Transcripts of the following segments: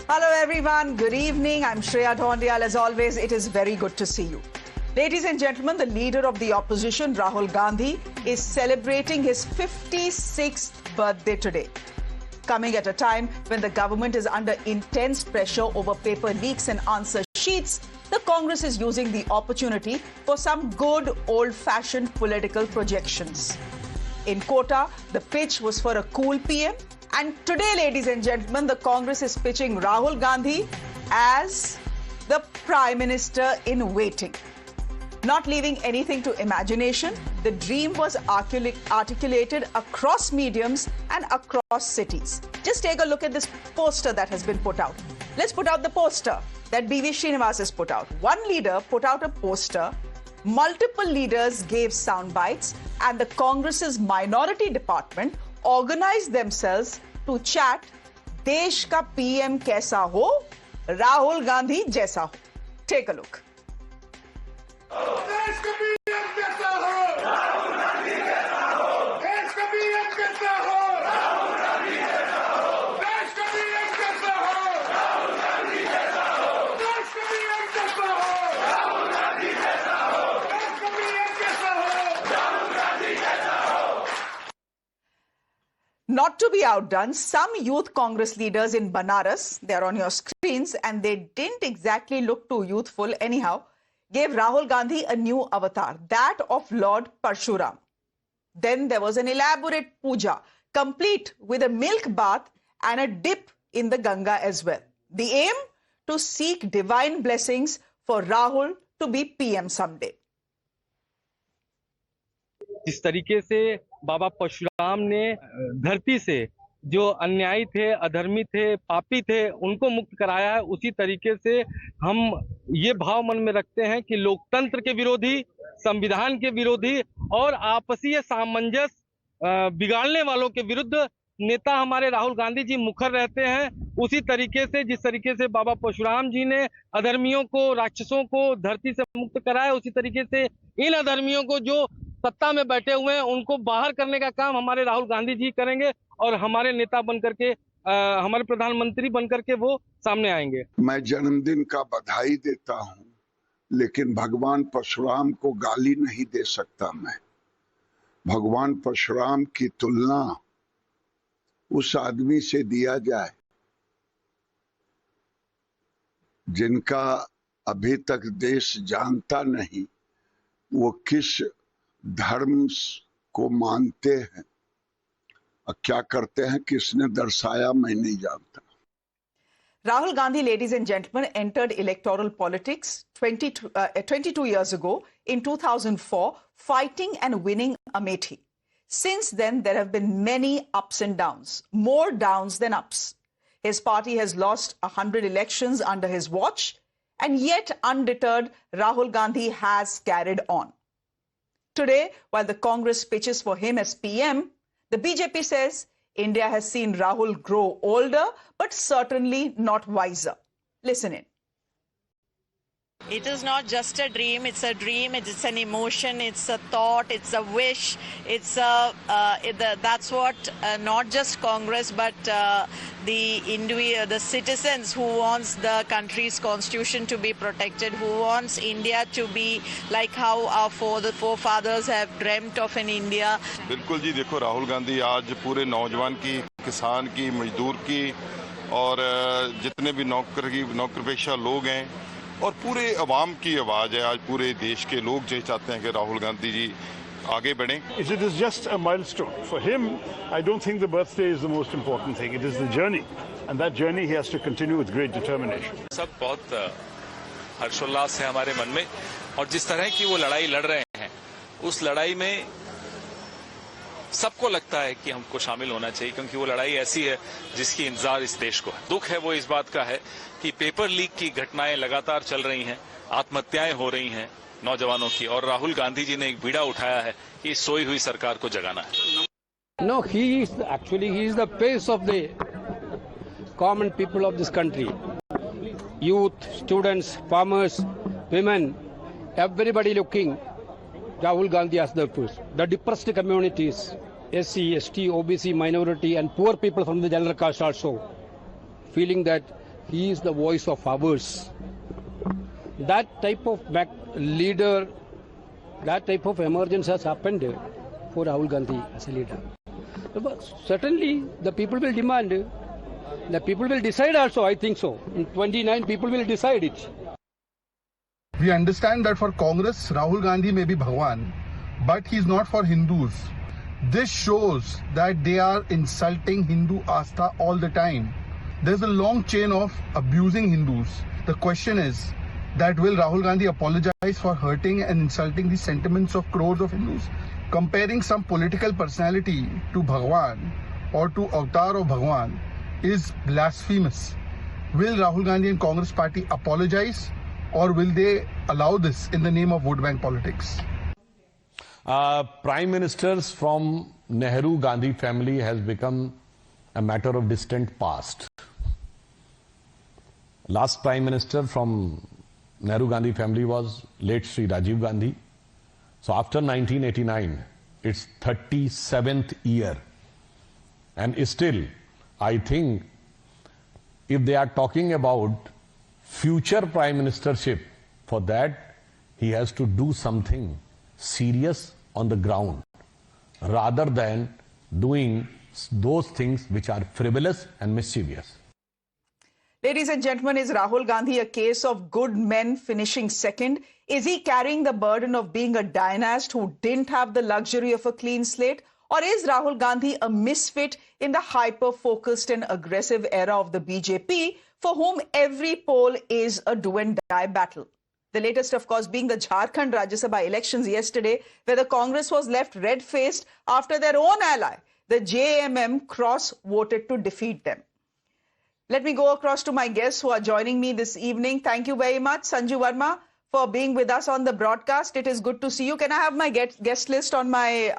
Hello everyone, good evening. I'm Shreya Dhoundial. As always, it is very good to see you. Ladies and gentlemen, the leader of the opposition, Rahul Gandhi, is celebrating his 56th birthday today. Coming at a time when the government is under intense pressure over paper leaks and answer sheets, the Congress is using the opportunity for some good old-fashioned political projections. In Kota, the pitch was for a cool PM. And today, ladies and gentlemen, the Congress is pitching Rahul Gandhi as the Prime Minister in waiting. Not leaving anything to imagination, the dream was articulated across mediums and across cities. Just take a look at this poster that has been put out. Let's put out the poster that B.V. Srinivas has put out. One leader put out a poster, multiple leaders gave sound bites, and the Congress's minority department organized themselves to chat देश का PM कैसा हो, राहुल गांधी जैसा हो. Take a look. देश का PM कैसा हो, राहुल गांधी जैसा हो. देश का PM कैसा हो, राहुल गांधी जैसा हो. देश का PM कैसा हो, राहुल गांधी जैसा हो. देश का PM कैसा हो, राहुल गांधी जैसा हो. देश का PM कैसा हो, राहुल गांधी जैसा हो. Not to be outdone, some youth Congress leaders in Banaras, they're on your screens, and they didn't exactly look too youthful anyhow, gave Rahul Gandhi a new avatar, that of Lord Parshuram. Then there was an elaborate puja, complete with a milk bath and a dip in the Ganga as well. The aim? To seek divine blessings for Rahul to be PM someday. इस तरीके से बाबा परशुराम ने धरती से जो अन्यायी थे, अधर्मी थे, पापी थे, उनको मुक्त कराया है, उसी तरीके से हम ये भाव मन में रखते हैं कि लोकतंत्र के विरोधी, संविधान के विरोधी और आपसी सामंजस्य बिगाड़ने वालों के विरुद्ध नेता हमारे राहुल गांधी जी मुखर रहते हैं। उसी तरीके से जिस तरीके से बाबा परशुराम जी ने अधर्मियों को, राक्षसों को धरती से मुक्त कराया, उसी तरीके से इन अधर्मियों को जो सत्ता में बैठे हुए हैं उनको बाहर करने का काम हमारे राहुल गांधी जी करेंगे और हमारे नेता बनकर के हमारे प्रधानमंत्री बनकर के वो सामने आएंगे। मैं जन्मदिन का बधाई देता हूं, लेकिन भगवान परशुराम को गाली नहीं दे सकता। मैं भगवान परशुराम की तुलना उस आदमी से दिया जाए जिनका अभी तक देश जानता नहीं वो किस धर्म को मानते हैं और क्या करते हैं, किसने दर्शाया मैं नहीं जानता। Rahul Gandhi, ladies and gentlemen, entered electoral politics 22 years ago in 2004, fighting and winning Amethi. Since then, there have been many ups and downs, more downs than ups. His party has lost 100 elections under his watch, and yet undeterred, Rahul Gandhi has carried on. Today, while the Congress pitches for him as PM, the BJP says India has seen Rahul grow older, but certainly not wiser. Listen in. It is not just a dream, it's a dream, it's an emotion, it's a thought, it's a wish, it's a, that's what not just Congress but the citizens who wants the country's constitution to be protected, who wants India to be like how our forefathers have dreamt of an India. बिल्कुल जी, देखो राहुल गांधी आज पूरे नौजवान की, किसान की, मजदूर की और जितने भी नौकरपेशा लोग हैं और पूरे अवाम की आवाज़ है। आज पूरे देश के लोग जो चाहते हैं कि राहुल गांधी जी आगे बढ़ें। It is just a milestone. For him, I don't think the birthday is the most important thing. It is the journey. And that journey he has to continue with great determination. सब बहुत हर्षोल्लास है हमारे मन में और जिस तरह की वो लड़ाई लड़ रहे हैं, उस लड़ाई में सबको लगता है कि हमको शामिल होना चाहिए क्योंकि वो लड़ाई ऐसी है जिसकी इंतजार इस देश को है। दुख है वो इस बात का है कि पेपर लीक की घटनाएं लगातार चल रही हैं, आत्महत्याएं हो रही हैं नौजवानों की और राहुल गांधी जी ने एक बीड़ा उठाया है कि सोई हुई सरकार को जगाना है। No, he is the face of the common people of this country. Youth, students, farmers, women, everybody looking Rahul Gandhi as the first. The depressed communities, SC, ST, OBC, minority and poor people from the general caste also feeling that he is the voice of ours. That type of leader, that type of emergence has happened for Rahul Gandhi as a leader. But certainly the people will demand, the people will decide also, I think so. In 29 people will decide it. We understand that for Congress, Rahul Gandhi may be Bhagwan, but he's not for Hindus. This shows that they are insulting Hindu Astha all the time. There's a long chain of abusing Hindus. The question is that will Rahul Gandhi apologize for hurting and insulting the sentiments of crores of Hindus? Comparing some political personality to Bhagwan or to Avatar of Bhagwan is blasphemous. Will Rahul Gandhi and Congress party apologize, or will they allow this in the name of vote bank politics? Prime ministers from Nehru Gandhi family has become a matter of distant past. Last prime minister from Nehru Gandhi family was late Shri Rajiv Gandhi. So after 1989, it's 37th year. And still, I think if they are talking about future prime ministership, for that he has to do something serious on the ground rather than doing those things which are frivolous and mischievous. Ladies and gentlemen, is Rahul Gandhi a case of good men finishing second? Is he carrying the burden of being a dynast who didn't have the luxury of a clean slate? Or is Rahul Gandhi a misfit in the hyper-focused and aggressive era of the BJP, for whom every poll is a do-and-die battle? The latest, of course, being the Jharkhand Rajya Sabha elections yesterday, where the Congress was left red-faced after their own ally, the JMM, cross-voted to defeat them. Let me go across to my guests who are joining me this evening. Thank you very much, Sanju Verma, for being with us on the broadcast. It is good to see you. Can I have my guest list on my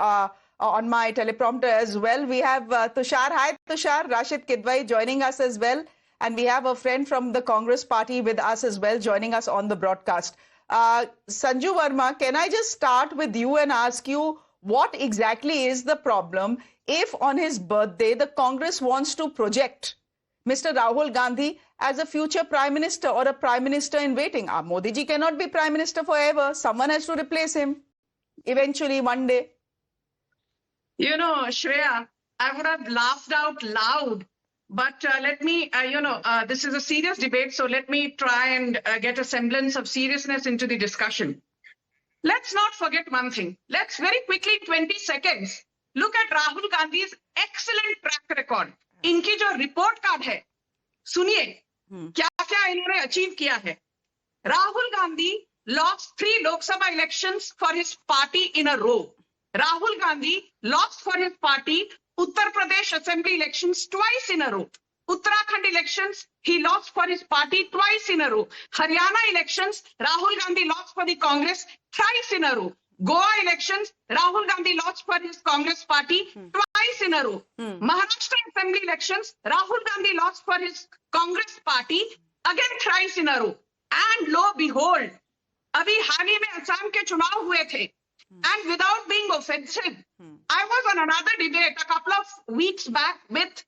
teleprompter as well? We have Tushar. Hi, Tushar. Rashid Kidwai joining us as well. And we have a friend from the Congress party with us as well, joining us on the broadcast. Sanju Verma, can I just start with you and ask you, what exactly is the problem if on his birthday the Congress wants to project Mr. Rahul Gandhi as a future prime minister or a prime minister in waiting? Modi ji cannot be prime minister forever. Someone has to replace him eventually one day. You know, Shreya, I would have laughed out loud, but let me, this is a serious debate, so let me try and get a semblance of seriousness into the discussion. Let's not forget one thing. Let's very quickly, 20 seconds, look at Rahul Gandhi's excellent track record. इनकी जो report card है, सुनिए क्या क्या इन्होंने achieve किया है. Rahul Gandhi lost 3 Lok Sabha elections for his party in a row. Rahul Gandhi lost for his party Uttar Pradesh assembly elections twice in a row. Uttarakhand elections, he lost for his party twice in a row. Haryana elections, Rahul Gandhi lost for the Congress thrice in a row. Goa elections, Rahul Gandhi lost for his Congress party twice in a row. Maharashtra assembly elections, Rahul Gandhi lost for his Congress party again thrice in a row. And lo behold, अभी हाल ही में असम के चुनाव हुए थे. And without being offensive, I was on another debate a couple of weeks back with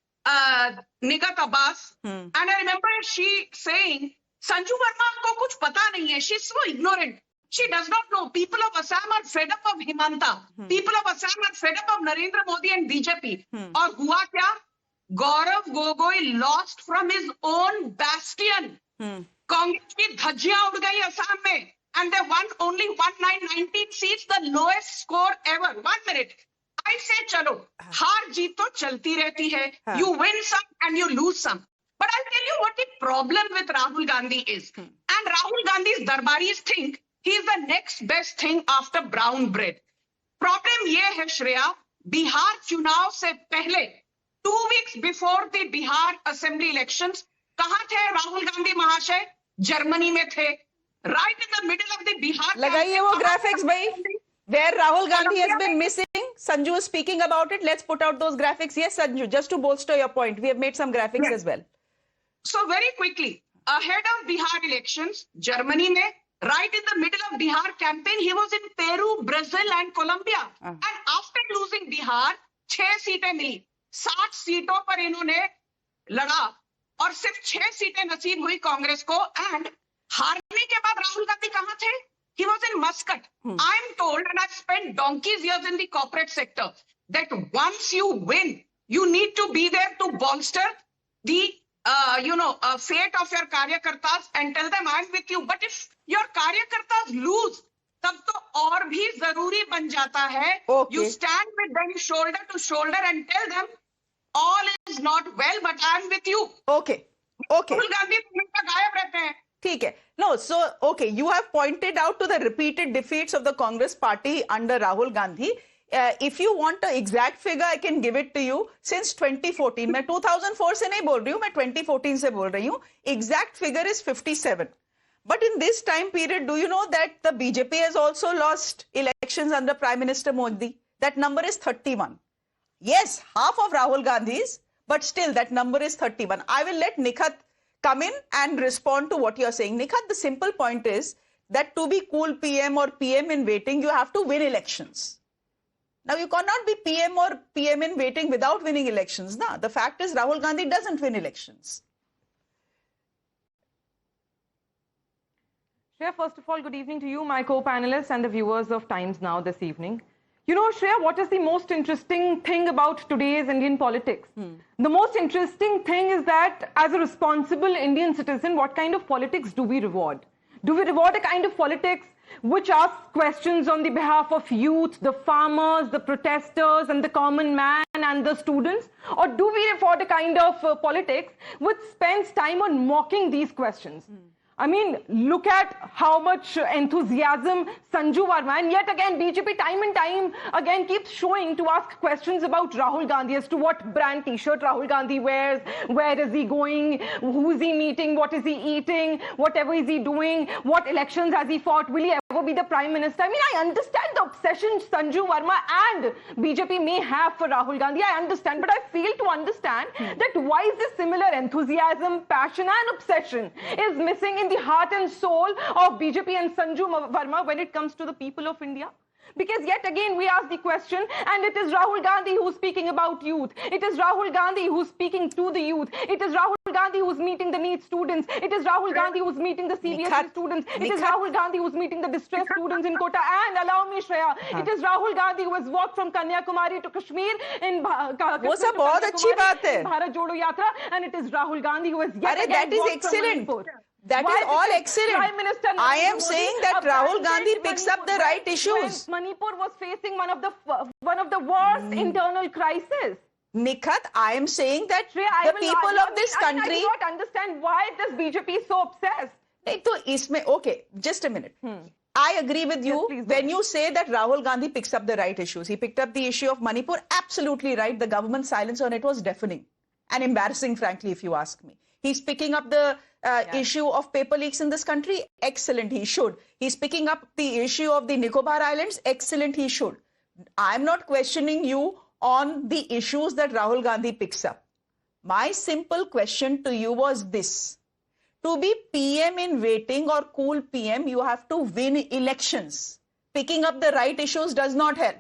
Nigat Abbas, and I remember she saying, Sanju Verma को कुछ पता नहीं है. She's so ignorant. She does not know. People of Assam are fed up of Himanta. People of Assam are fed up of Narendra Modi and BJP. और हुआ क्या? Gaurav Gogoi lost from his own bastion. Congress की धज्जियां उड़ गई असम में. And they won only 1919 seats, the lowest score ever. 1 minute. I say, chalo, हार जीत तो चलती रहती है. You win some and you lose some. But I'll tell you what the problem with Rahul Gandhi is. And Rahul Gandhi's darbaris think he is the next best thing after brown bread. Problem ये है श्रेया, बिहार चुनाव से पहले 2 weeks before the Bihar assembly elections, कहाँ थे राहुल गांधी महाशय? Germany में थे. Right in the middle of the Bihar. लगाइए वो graphics भाई. Where Rahul Gandhi has been missing. Sanju is speaking about it. Let's put out those graphics. Yes, Sanju, just to bolster your point, we have made some graphics as well. So very quickly, ahead of Bihar elections, Germany में, right in the middle of Bihar campaign, he was in Peru, Brazil and Colombia. And after losing Bihar, 6 सीटें मिली. 60 सीटों पर इन्होंने लड़ा और सिर्फ 6 सीटें नसीब हुई कांग्रेस को। एंड हारने के बाद राहुल गांधी कहाँ थे? He was in Muscat. I am told, and I've spent donkey's years in the corporate sector, that once you win, you need to be there to bolster the fate of your karyakartas and tell them I'm with you. But if your karyakartas lose, तब तो और भी जरूरी बन जाता है. You stand with them shoulder to shoulder and tell them all is not well, but I'm with you. Okay. Rahul Gandhi हमेशा गायब रहते हैं. ठीक है. No, so, okay, you have pointed out to the repeated defeats of the Congress party under Rahul Gandhi. If you want the exact figure, I can give it to you. Since 2014, मैं 2004 से नहीं बोल रही हूँ, मैं 2014 से बोल रही हूँ. Exact figure is 57. But in this time period, do you know that the BJP has also lost elections under Prime Minister Modi? That number is 31. Yes, half of Rahul Gandhi's, but still that number is 31. I will let Nikhat come in and respond to what you're saying. Nikhat, the simple point is that to be cool PM or PM in waiting, you have to win elections. Now, you cannot be PM or PM in waiting without winning elections. Nah, the fact is Rahul Gandhi doesn't win elections. Shreya, first of all, good evening to you, my co-panelists and the viewers of Times Now this evening. You know, Shreya, what is the most interesting thing about today's Indian politics? The most interesting thing is that as a responsible Indian citizen, what kind of politics do we reward? Do we reward a kind of politics which asks questions on the behalf of youth, the farmers, the protesters and the common man and the students? Or do we reward a kind of politics which spends time on mocking these questions? I mean, look at how much enthusiasm Sanju Verma, and yet again BJP time and time again keeps showing to ask questions about Rahul Gandhi as to what brand t-shirt Rahul Gandhi wears, where is he going, who is he meeting, what is he eating, whatever is he doing, what elections has he fought, will he ever be the Prime Minister? I mean, I understand the obsession Sanju Verma and BJP may have for Rahul Gandhi, I understand, but I fail to understand that why is this similar enthusiasm, passion and obsession is missing in the heart and soul of BJP and Sanju Verma when it comes to the people of India? Because yet again we ask the question, and it is Rahul Gandhi who's speaking about youth. It is Rahul Gandhi who's speaking to the youth. It is Rahul Gandhi who's meeting the NEET students. It is Rahul Gandhi who's meeting the CBSE students. It is Rahul Gandhi who's meeting the distressed students in Kota. And allow me, Shreya, it is Rahul Gandhi who has walked from Kanyakumari to Kashmir in Bharat Jodo Yatra, and it is Rahul Gandhi who has yet again walked from Manipur. That is all excellent. I am saying that Rahul Gandhi picks up the right issues. Manipur was facing one of the worst internal crises. Nikhat, I am saying that the people of this country... I do not understand why this BJP is so obsessed. Okay, just a minute. I agree with you when you say that Rahul Gandhi picks up the right issues. He picked up the issue of Manipur, absolutely right. The government silence on it was deafening and embarrassing, frankly, if you ask me. He's picking up the issue of paper leaks in this country. Excellent, he should. He's picking up the issue of the Nicobar Islands. Excellent, he should. I'm not questioning you on the issues that Rahul Gandhi picks up. My simple question to you was this. To be PM in waiting or cool PM, you have to win elections. Picking up the right issues does not help.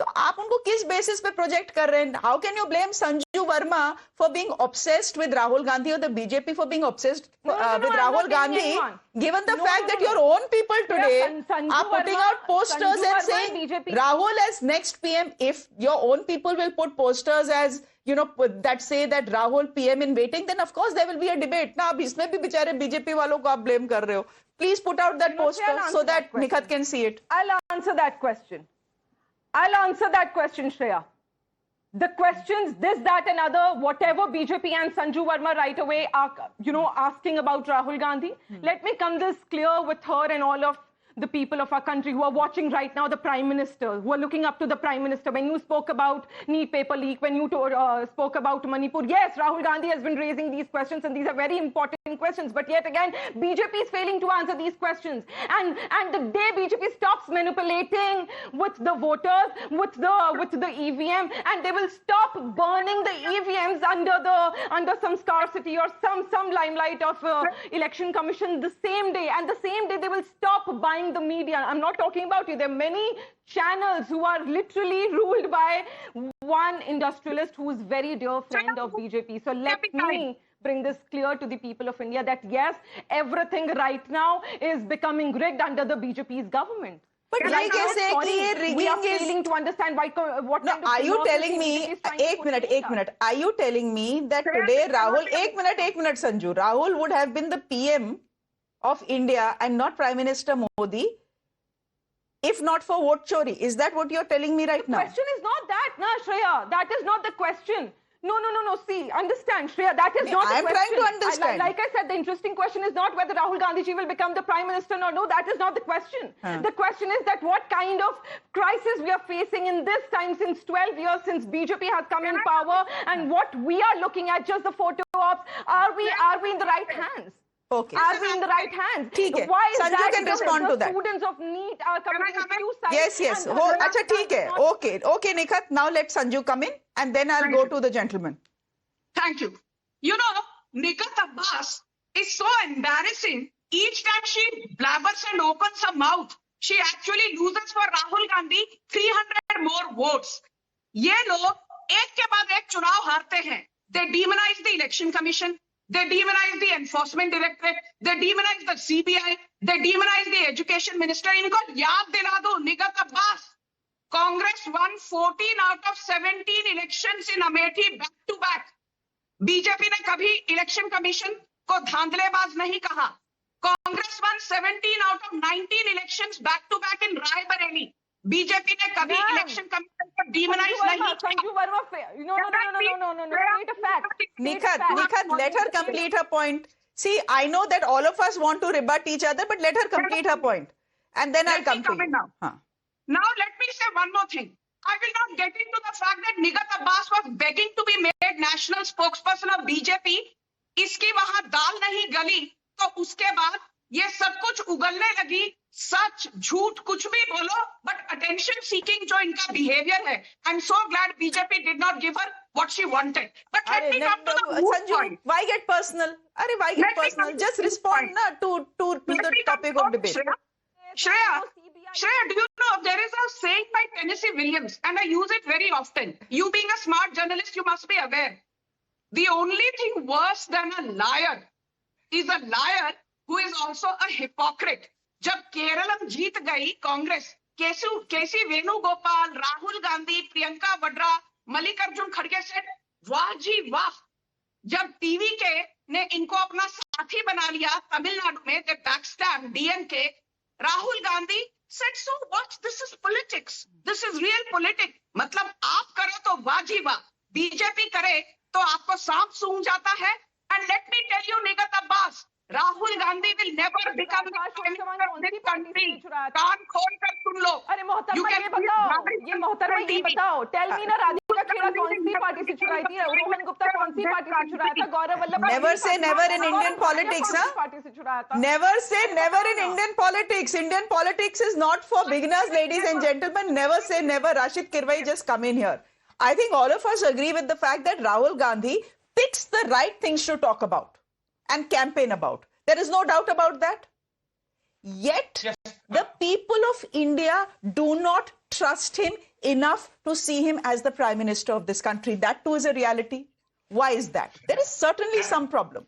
तो आप उनको किस basis पे project कर रहे हैं? How can you blame Sanju Verma for being obsessed with Rahul Gandhi or the BJP for being obsessed with Rahul Gandhi, given the fact that your own people today are putting out posters and saying Rahul as next PM? If your own people will put posters as, you know, that say that Rahul PM in waiting, then of course there will be a debate. ना अब इसमें भी बेचारे BJP वालों को आप blame कर रहे हो. Please put out that poster so that Nikhat can see it. I'll answer that question. I'll answer that question, Shreya. The questions, this, that and other, whatever BJP and Sanju Verma right away are, asking about Rahul Gandhi, let me come this clear with her and all of the people of our country who are watching right now, the Prime Minister, who are looking up to the Prime Minister. When you spoke about NEET paper leak, when you spoke about Manipur, yes, Rahul Gandhi has been raising these questions and these are very important questions. But yet again, BJP is failing to answer these questions. And the day BJP stops manipulating with the voters, with the EVM, and they will stop burning the EVMs under some scarcity or some limelight of election commission the same day. And the same day they will stop buying the media. I'm not talking about you. There are many channels who are literally ruled by one industrialist who is very dear friend of BJP. So let me bring this clear to the people of India that yes, everything right now is becoming rigged under the BJP's government. But Right now, sorry, we are rigging is failing to understand why, what no, kind of are you democracy telling me, BJP is trying to एक put minute, in एक India? minute, are you telling me that today Rahul, एक minute, Sanju, Rahul would have been the PM of India and not Prime Minister Modi if not for vote chori? Is that what you're telling me right now? The question is not that, na, Shreya. That is not the question. No. See, understand, Shreya, that is not the question. I'm trying to understand. Like I said, the interesting question is not whether Rahul Gandhi ji will become the Prime Minister or no. That is not the question. The question is that what kind of crisis we are facing in this time since 12 years since BJP has come in power, and what we are looking at, just the photo ops, are we in the right hands? Okay. Are we in the right hands? Why is Sanju that? can respond to that. Students of NEET are coming to few sites. Yes. and Acha, theek hai. Okay, Nikhat. Now let Sanju come in and then I'll go to the gentleman. Thank you. You know, Nikhat Abbas is so embarrassing. Each time she blabbers and opens her mouth, she actually loses for Rahul Gandhi 300 more votes. ये लोग एक के बाद एक चुनाव हारते हैं. They demonize the election commission. They demonize the enforcement directorate. They demonize the CBI. They demonize the education minister. इनको याद दिला दो, Nikhat Abbas. Congress won 14 out of 17 elections in Amethi back to back. BJP ने कभी election commission को धांधलेबाज नहीं कहा. Congress one 17 out of 19 elections back to back in Raebareli. BJP ने कभी इलेक्शन कमीशन को डीमोनाइज नहीं किया. Sanju Verma, no. State a fact. Nikhat, let her complete her point. See, I know that all of us want to rebut each other, but let her complete her point. And then I'll come to you. Now let me say one more thing. I will not get into the fact that Nikhat Abbas was begging to be made national spokesperson of BJP. इसकी वहां दाल नहीं गली, तो उसके बाद ये सब कुछ उगलने लगी. सच झूठ कुछ भी बोलो, but attention seeking जो इनका behavior है. I'm so glad BJP did not give her what she wanted. But let me come to the moot Sanju, point. why get personal? Why get personal? Just respond to the topic of debate. Shreya, do you know there is a saying by Tennessee Williams, and I use it very often. You being a smart journalist, you must be aware. The only thing worse than a liar is a liar who is also a hypocrite. जब केरलम जीत गई कांग्रेस, केसी वेणुगोपाल, राहुल गांधी, प्रियंका वड्रा, मल्लिकार्जुन खड़गे से वाह जी वाह. जब TV के ने इनको अपना साथी बना लिया तमिलनाडु में, they backstabbed DMK. Rahul Gandhi said, so what? This is politics. This is real politics. मतलब आप करो तो वाह जी वाह, बीजेपी करे तो आपको सांप सूंघ जाता है. And let me tell you, Nikhat Abbas, Rahul Gandhi will never become the prime minister of this country. कान खोल कर सुन लो. अरे मोहतरमा ये बताओ, tell me ना, राधिका खेड़ा कौन सी पार्टी से चुराई थी? रोहन गुप्ता कौन सी पार्टी से चुराया था? Gaurav Vallabh Never say never in Indian politics, party से चुराया था? Never say never in Indian politics. Indian politics is not for beginners, ladies and gentlemen. Never say never. Rashid Kirwai, just come in here. I think all of us agree with the fact that Rahul Gandhi picks the right things to talk about and campaign about. There is no doubt about that. Yet, the people of India do not trust him enough to see him as the Prime Minister of this country. That too is a reality. Why is that? There is certainly some problem.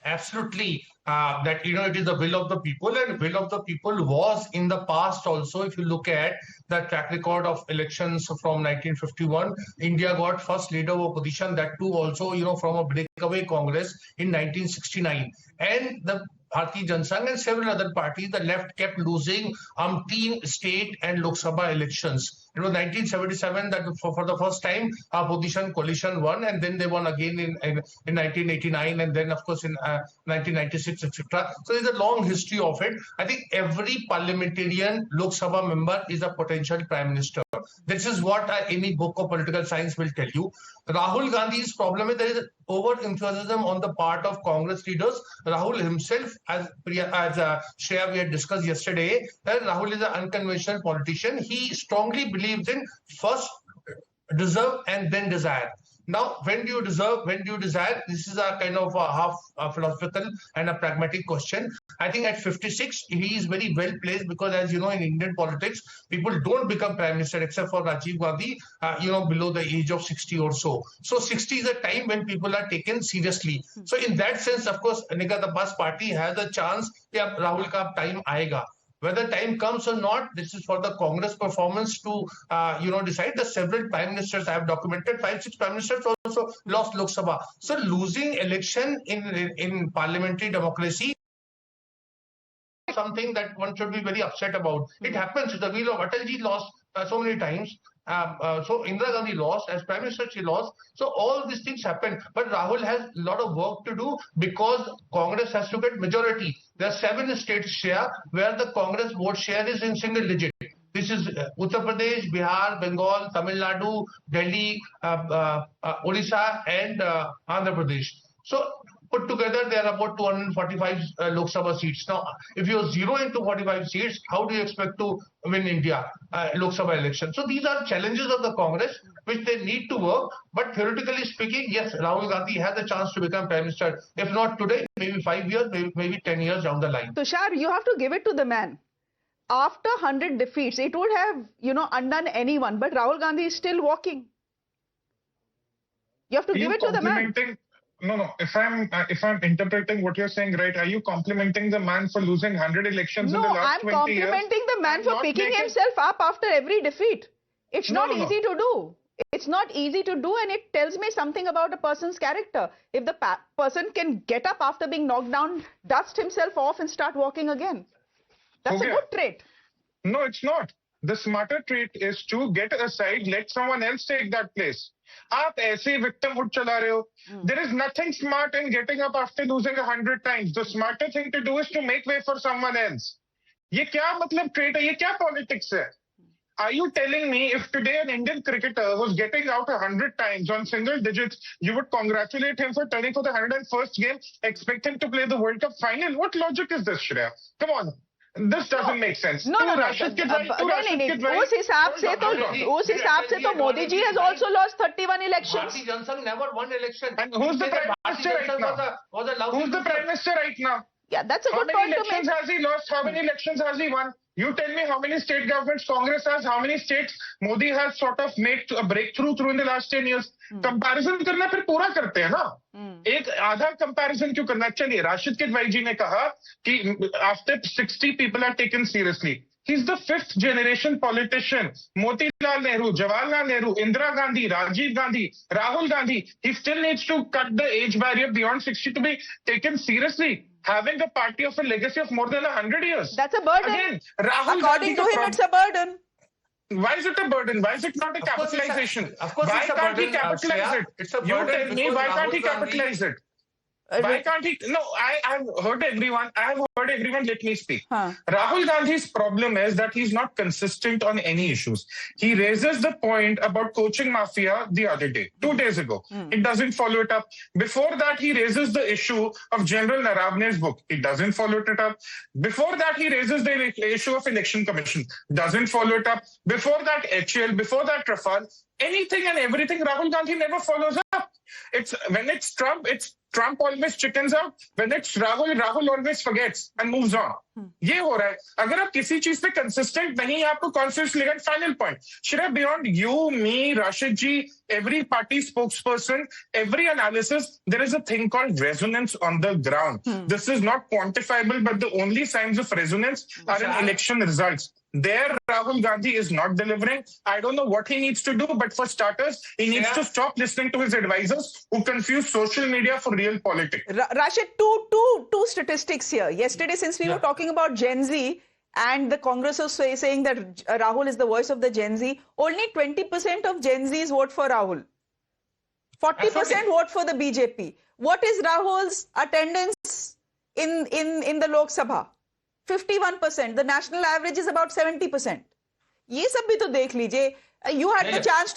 Absolutely. That, it is the will of the people, and will of the people was in the past also. If you look at the track record of elections from 1951, India got first leader of opposition, that too also, from a breakaway Congress in 1969. And the Bharatiya Janata Sangh and several other parties, the left kept losing umpteen state and Lok Sabha elections. It was 1977 that for the first time opposition coalition won, and then they won again in 1989, and then of course in 1996, etc. So there's a long history of it. I think every parliamentarian Lok Sabha member is a potential prime minister. This is what any book of political science will tell you. Rahul Gandhi's problem is there is over-enthusiasm on the part of Congress leaders. Rahul himself, as Shreya we had discussed yesterday, that Rahul is an unconventional politician. He strongly believes in first deserve and then desire. Now, when do you deserve, when do you desire? This is a kind of a half philosophical and a pragmatic question. I think at 56, he is very well placed because, as you know, in Indian politics, people don't become prime minister except for Rajiv Gandhi, below the age of 60 or so. So 60 is a time when people are taken seriously. So in that sense, of course, Nigat Abbas party has a chance that Rahul ka time aayega. Whether time comes or not, this is for the Congress performance to, decide. The several prime ministers have documented, 5-6 prime ministers also lost Lok Sabha. So losing election in parliamentary democracy, something that one should be very upset about. It happens. The wheel of Atalji lost so many times. So Indira Gandhi lost, as Prime Minister she lost. So all these things happen. But Rahul has a lot of work to do because Congress has to get majority. There are 7 states share where the Congress vote share is in single digit. This is Uttar Pradesh, Bihar, Bengal, Tamil Nadu, Delhi, Odisha and Andhra Pradesh. So put together, there are about 245 Lok Sabha seats. Now, if you zero into 45 seats, how do you expect to win India Lok Sabha election? So these are challenges of the Congress, which they need to work. But theoretically speaking, yes, Rahul Gandhi has a chance to become Prime Minister. If not today, maybe 5 years, maybe 10 years down the line. Tushar, you have to give it to the man. After 100 defeats, it would have, undone anyone. But Rahul Gandhi is still walking. You have to give it to the man. No. If I'm interpreting what you're saying right, are you complimenting the man for losing 100 elections in the last 20 years? No, I'm complimenting the man for picking himself up after every defeat. It's not easy to do. It's not easy to do, and it tells me something about a person's character. If the person can get up after being knocked down, dust himself off and start walking again. That's a good trait. No, it's not. The smarter trait is to get aside, let someone else take that place. आप ऐसे victimhood चला रहे हो. There is nothing smart in getting up after losing 100 times. The smarter thing to do is to make way for someone else. ये क्या मतलब trait है? ये क्या politics है? Are you telling me if today an Indian cricketer was getting out 100 times on single digits, you would congratulate him for turning for the 101st game, expect him to play the World Cup final? What logic is this, Shreya? Come on. This doesn't make sense. No. उस हिसाब से तो Modi ji has also lost 31 elections. Bharatiya Janata Sangh never won election. And who's the Prime Minister right now? Who's the Prime Minister right now? Yeah, that's a good point to make. How many elections has he lost? How many elections has he won? You tell me how many state governments Congress has, how many states Modi has sort of made a breakthrough through in the last 10 years. Comparison करना फिर पूरा करते हैं ना. एक आधा comparison क्यों करना? चलिए, राशिद के भाई जी ने कहा कि after 60 people are taken seriously. He's the 5th generation politician. Motilal Nehru, Jawaharlal Nehru, Indira Gandhi, Rajiv Gandhi, Rahul Gandhi. He still needs to cut the age barrier beyond 60 to be taken seriously. Having a party of a legacy of more than 100 years. That's a burden. Again, Rahul According to him, it's a burden. Why is it a burden? Why is it not a capitalization? Of course, why it's a can't burden, he capitalize it? It's a burden. You tell me, why can't he capitalize it? Why can't he? No, I've heard everyone. Let me speak. Rahul Gandhi's problem is that he's not consistent on any issues. He raises the point about coaching mafia the other day, 2 days ago. It doesn't follow it up. Before that, he raises the issue of General Naravne's book. It doesn't follow it up. Before that, he raises the issue of election commission. Doesn't follow it up. Before that, HL. Before that, Rafale. Anything and everything Rahul Gandhi never follows up. When it's Trump always chickens out. When it's Rahul always forgets and moves on. ये हो रहा है. अगर आप किसी चीज पे consistent नहीं है, आपको confidence लेगा. Final point. Shreya, beyond you, me, Rashid ji, every party spokesperson, every analysis, there is a thing called resonance on the ground. This is not quantifiable, but the only signs of resonance are in election results. There, Rahul Gandhi is not delivering. I don't know what he needs to do, but for starters, he needs to stop listening to his advisors who confuse social media for real politics. Rashid, two statistics here. Yesterday, since we were talking about Gen Z and the Congress was saying that Rahul is the voice of the Gen Z, only 20% of Gen Zs vote for Rahul. 40% vote for the BJP. What is Rahul's attendance in the Lok Sabha? 51%. The national average is about 70%. ये सब भी तो देख लीजिए. You had the chance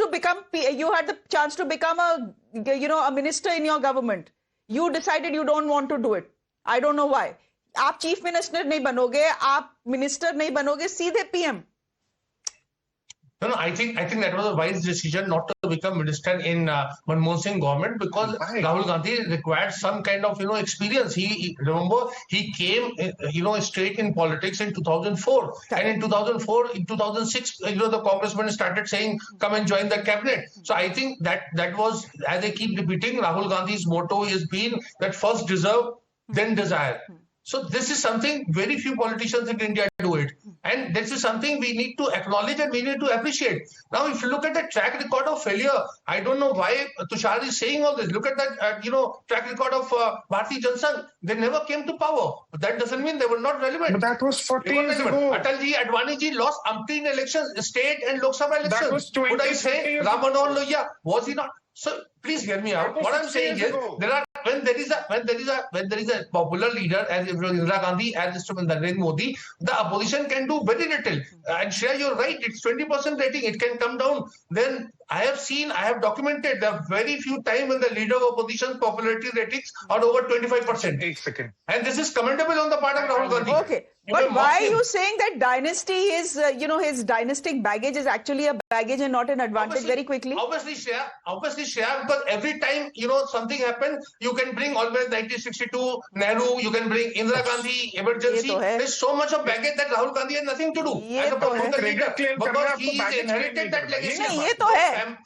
to become a minister in your government. You decided you don't want to do it. I don't know why. आप chief minister नहीं बनोगे, आप मिनिस्टर नहीं बनोगे, सीधे PM. No, I think that was a wise decision not to become minister in Manmohan Singh government, because Rahul Gandhi required some kind of experience. Remember he came straight in politics in 2004, and in 2004, in 2006, the congressmen started saying come and join the cabinet. So I think that was, as I keep repeating, Rahul Gandhi's motto has been that first deserve, then desire. So this is something very few politicians in India do it. And this is something we need to acknowledge and we need to appreciate. Now, if you look at the track record of failure, I don't know why Tushar is saying all this. Look at that, track record of Bharatiya Janata Sangh. They never came to power. But that doesn't mean they were not relevant. But that was 40 years ago. Atalji, Advaniji lost umpteen elections, state and Lok Sabha elections. That was 20 Would I say Ram Manohar Lohia, was he not? So please hear me out. What I'm saying is, when there is a popular leader as Indira Gandhi, as Mr. Narendra Modi, the opposition can do very little. And Shreya, you're right. It's 20% rating. It can come down. Then I have documented there are very few times when the leader of opposition's popularity ratings are over 25%. And this is commendable on the part of Rahul Gandhi. Okay. But why are you saying that dynasty is, his dynastic baggage is actually a baggage and not an advantage very quickly? Obviously, Shreya, because every time, something happens, you can bring always 1962, Nehru, you can bring Indira Gandhi, emergency. There's so much of baggage that Rahul Gandhi has nothing to do. As a political leader, because he inherited that legacy.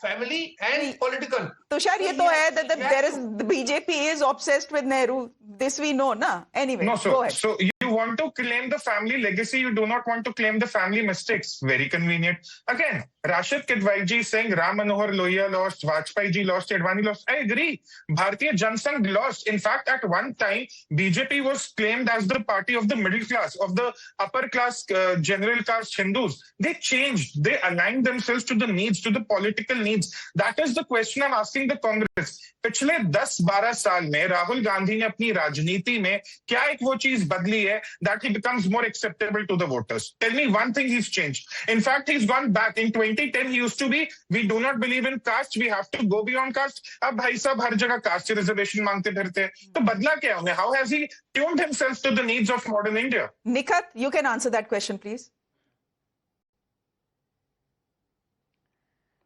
Family and political. Tushar, ye to hai that the BJP is obsessed with Nehru. This we know, na? Anyway, go ahead. So you want to claim the family legacy, you do not want to claim the family mistakes. Very convenient. Again, Rashid Kidwaiji saying Ram Manohar Lohia lost, Vajpayee ji lost, Advani lost. I agree. Bharatiya Janata Sangh lost. In fact, at one time, BJP was claimed as the party of the middle class, of the upper class, general caste Hindus. They changed. They aligned themselves to the needs, to the political needs. That is the question I'm asking the Congress. पिछले 10-12 साल में राहुल गांधी ने अपनी राजनीति में क्या एक वो चीज बदली है that he becomes more acceptable to the voters? Tell me one thing he's changed. In fact, he's gone back. In 2010, he used to be, we do not believe in caste, we have to go beyond caste. अब भाई साहब हर जगह caste reservation मांगते फिरते हैं. तो बदला क्या उन्हें? How has he tuned himself to the needs of modern India? Nikhat, you can answer that question, please.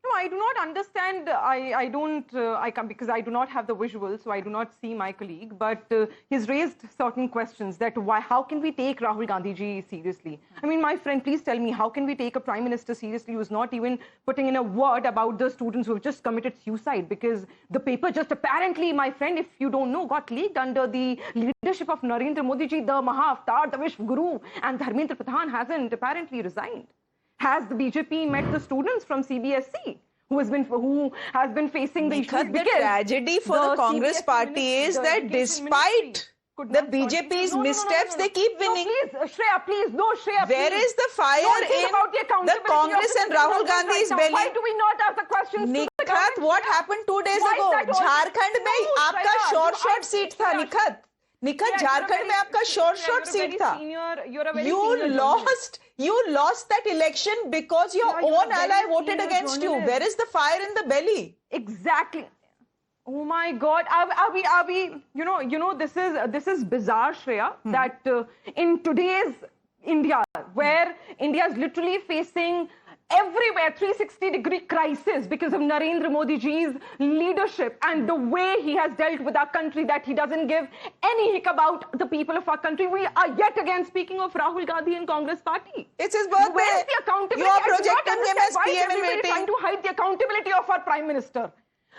No, I do not understand. Because I do not have the visuals, so I do not see my colleague. But he's raised certain questions that how can we take Rahul Gandhi ji seriously? I mean, my friend, please tell me, how can we take a prime minister seriously who's not even putting in a word about the students who have just committed suicide? Because the paper just apparently, my friend, if you don't know, got leaked under the leadership of Narendra Modi ji, the Maha-Avatar, the Vishwa Guru, and Dharmendra Pradhan hasn't apparently resigned. Has the BJP met the students from CBSE who has been facing the issues? The tragedy for the Congress party is that despite the BJP's missteps, they keep winning. No, please, Shreya, please. No, Shreya, Where is the fire in the Congress and Rahul Gandhi's belly? Why do we not ask the questions? Nikhat, what happened 2 days ago? Jharkhand mein aapka short seat tha, Nikhat, Jharkhand mein aapka short seat tha. You lost that election because your own ally voted against you. Where is the fire in the belly? Exactly. Oh my God! Are we? This is bizarre, Shreya. That in today's India, where India is literally facing everywhere 360-degree crisis because of Narendra Modi ji's leadership and the way he has dealt with our country, that he doesn't give any hick about the people of our country. We are yet again speaking of Rahul Gandhi and Congress party. It's his birthday. Where is the accountability? You are projecting him as PM in waiting. Trying to hide the accountability of our Prime Minister.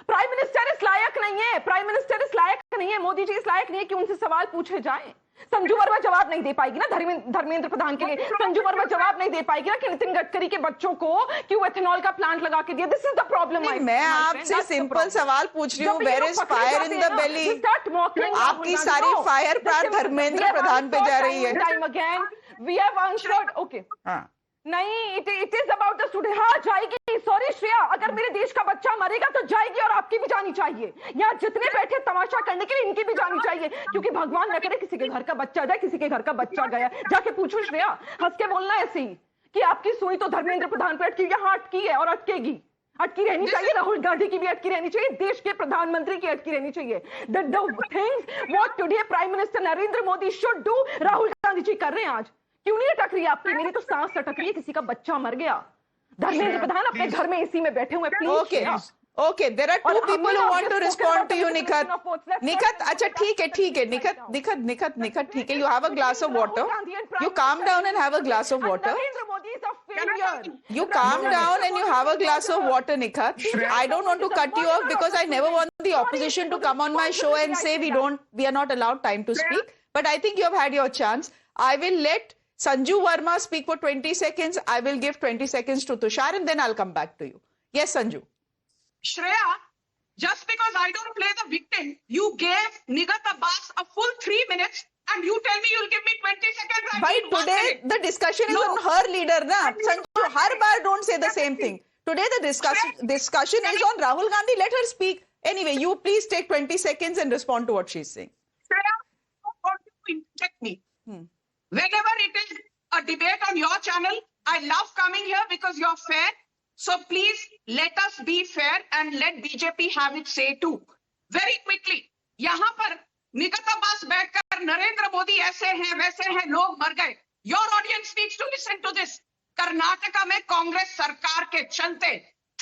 Prime Minister इस लायक नहीं है. Prime Minister इस लायक नहीं है. मोदी जी इस लायक नहीं है कि उनसे सवाल पूछे जाएं. संजू वर्मा जवाब नहीं दे पाएगी ना धर्मेंद्र प्रधान के लिए. संजू वर्मा जवाब नहीं दे पाएगी ना कि नितिन गडकरी के बच्चों को क्यों एथेनॉल का प्लांट लगा के दिया. This is the problem. मैं आपसे सिंपल सवाल पूछ रही हूँ. Where is fire in the belly? आपकी सारी फायर प्रार धर्मेंद्र प्रधान पे जा रही है. Time again we have answered. Okay नहीं, it is about the student. हाँ जाएगी. सॉरी श्रेया, अगर मेरे देश का बच्चा मरेगा तो जाएगी और आपकी भी जानी चाहिए. यहाँ जितने बैठे तमाशा करने के लिए इनकी भी जानी चाहिए, क्योंकि भगवान न करे किसी के घर का बच्चा जाए, किसी के घर का बच्चा गया. जाके पूछो श्रेया, हंस के बोलना ऐसे ही कि आपकी सुई तो धर्मेंद्र प्रधान पे अटकी, यहाँ अटकी है और अटकेगी. अटकी रहनी चाहिए. राहुल गांधी की भी अटकी रहनी चाहिए. देश के प्रधानमंत्री की अटकी रहनी चाहिए. The things what today Prime Minister Narendra Modi should do, Rahul Gandhi ji कर रहे हैं आज. क्यों नहीं अटक रही है आपकी? मेरी तो सांस अटक रही है. किसी का बच्चा मर गया. धर्मेंद्र प्रधान अपने घर में इसी में बैठे हुए, please. Okay. Okay, there are two people who want to respond to you, Nikhat. Nikhat, acha, ठीक है, Nikhat, ठीक है. You have a glass of water. You calm down and have a glass of water. You calm down and you have a glass of water, Nikhat. I don't want to cut you off because I never want the opposition to come on my show and say we are not allowed time to speak. But I think you have had your chance. I will let Sanju Verma speak for 20 seconds. I will give 20 seconds to Tushar and then I'll come back to you. Yes, Sanju. Shreya, just because I don't play the victim, you gave Nigat Abbas a full 3 minutes and you tell me you'll give me 20 seconds. But today the discussion is on her leader, na? Sanju, har bar don't say the same thing. Today the discussion is on Rahul Gandhi. Let her speak. Anyway, you please take 20 seconds and respond to what she's saying. Shreya, I don't want you to interject me. Whenever it is a debate on your channel, I love coming here because you're fair. So please let us be fair and let BJP have its say too. Very quickly, यहाँ पर निगत अब्बास बैठकर नरेंद्र मोदी ऐसे हैं वैसे हैं लोग मर गए. Your audience needs to listen to this. Karnataka में कांग्रेस सरकार के चलते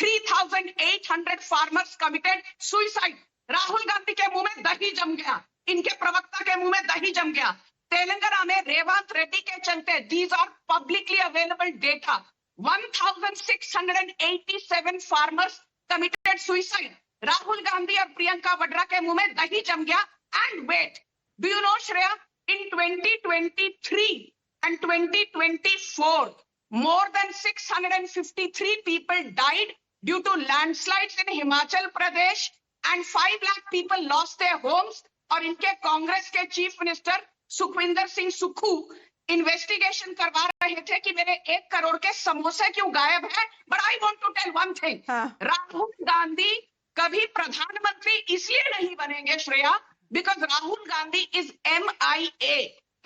3,800 farmers committed suicide. Rahul Gandhi के मुंह में दही जम गया. इनके प्रवक्ता के मुंह में दही जम गया. तेलंगाना में रेवंत रेड्डी के चलते, these are publicly available data. 1,687 farmers committed suicide. Rahul Gandhi और प्रियंका वड्रा के मुंह में दही जम गया. And wait, do you know, Shreya, in 2023 and 2024, more than 653 people died due to landslides in Himachal Pradesh and 5 lakh people lost their homes. और इनके कांग्रेस के chief minister Sukhvinder Singh Sukhu investigation करवा रहे थे कि मेरे 1 करोड़ के समोसे क्यों गायब है. But I want to tell one thing, Rahul Gandhi कभी प्रधानमंत्री इसलिए नहीं बनेंगे Shreya, because Rahul Gandhi is MIA.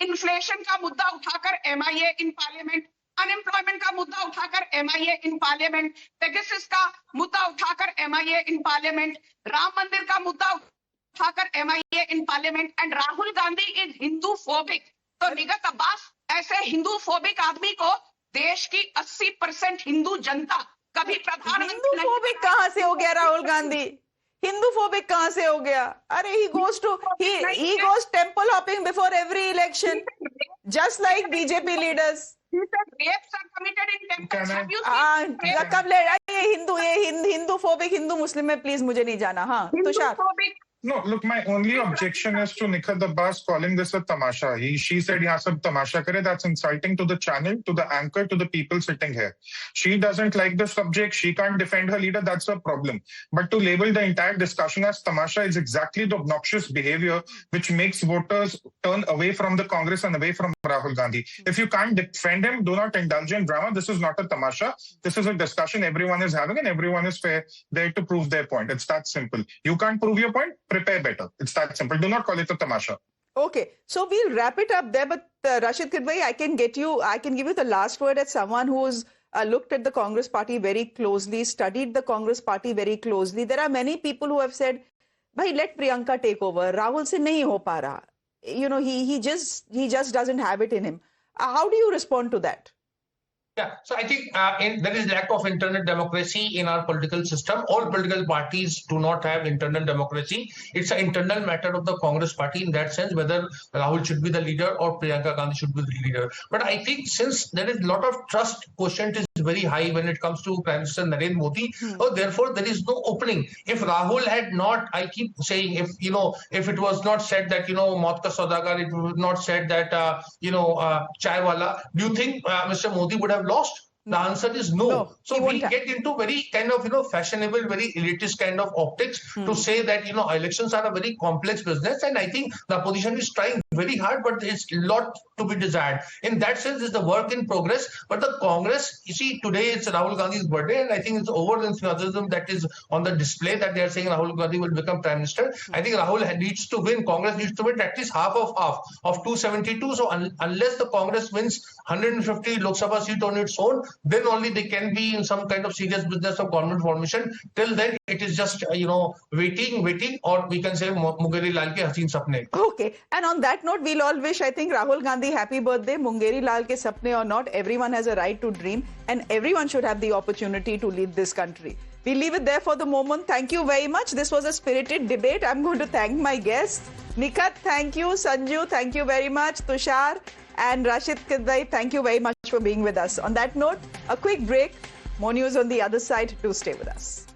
Inflation का मुद्दा उठाकर MIA इन पार्लियामेंट, अनएम्प्लॉयमेंट का मुद्दा उठाकर MIA इन पार्लियामेंट, पेगासस का मुद्दा उठाकर MIA इन पार्लियामेंट, राम मंदिर का मुद्दा उठाकर MIA in parliament. And Rahul Gandhi is Hindu phobic. तो निगत अब्बास ऐसे हिंदू फोबिक आदमी को देश की 80% हिंददू जनता कभी प्रधानमंत्री. हिंदू फोबिक कहां से हो गया राहुल गांधी? हिंदू फोबिक कहां से हो गया? अरे he goes temple hopping before every election, just like BJP leaders. He said rapes are committed in temples. Have you seen? कब ले ये हिंदू फोबिक हिंदू मुस्लिम में प्लीज मुझे नहीं जाना. हाँ Tushar. No, look, my only objection is to Nigat Abbas calling this a tamasha. She said, "Yeah, sab tamasha kare." That's insulting to the channel, to the anchor, to the people sitting here. She doesn't like the subject. She can't defend her leader. That's her problem. But to label the entire discussion as tamasha is exactly the obnoxious behavior which makes voters turn away from the Congress and away from Rahul Gandhi. If you can't defend him, do not indulge in drama. This is not a tamasha. This is a discussion everyone is having, and everyone is fair there to prove their point. It's that simple. You can't prove your point. Prepare better. It's that simple. Do not call it a tamasha. Okay, so we'll wrap it up there. But Rashid Kidwai, I can give you the last word as someone who's looked at the Congress party very closely, studied the Congress party very closely. There are many people who have said, "Bhai, let Priyanka take over. Rahul se nahi ho pa raha." You know, he just doesn't have it in him. How do you respond to that? Yeah, so I think there is lack of internal democracy in our political system. All political parties do not have internal democracy. It's an internal matter of the Congress party in that sense, whether Rahul should be the leader or Priyanka Gandhi should be the leader. But I think since there is a lot of trust quotient is very high when it comes to Prime Minister Narendra Modi, therefore there is no opening. If Rahul had not, I keep saying, if it was not said that, Maut ka Saudagar, it was not said that, Chai Wala, do you think Mr. Modi would have lost? The answer is no. So we get into very kind of, fashionable, very elitist kind of optics to say that, elections are a very complex business. And I think the opposition is trying very hard, but there's a lot to be desired. In that sense, it's the work in progress. But the Congress, you see, today it's Rahul Gandhi's birthday, and I think it's over enthusiasm that is on the display that they are saying Rahul Gandhi will become Prime Minister. I think Rahul needs to win. Congress needs to win at least half of 272. So unless the Congress wins 150 Lok Sabha seat on its own, then only they can be in some kind of serious business of government formation. Till then, it is just waiting, or we can say Mungeri Lal ke Haseen Sapne. Okay, and on that note, we'll all wish, I think, Rahul Gandhi happy birthday. Mungeri Lal ke sapne or not, everyone has a right to dream, and everyone should have the opportunity to lead this country. We'll leave it there for the moment. Thank you very much. This was a spirited debate. I'm going to thank my guests. Nikat, thank you. Sanju, thank you very much. Tushar and Rashid Kadai, thank you very much for being with us. On that note, a quick break. More news on the other side. Do stay with us.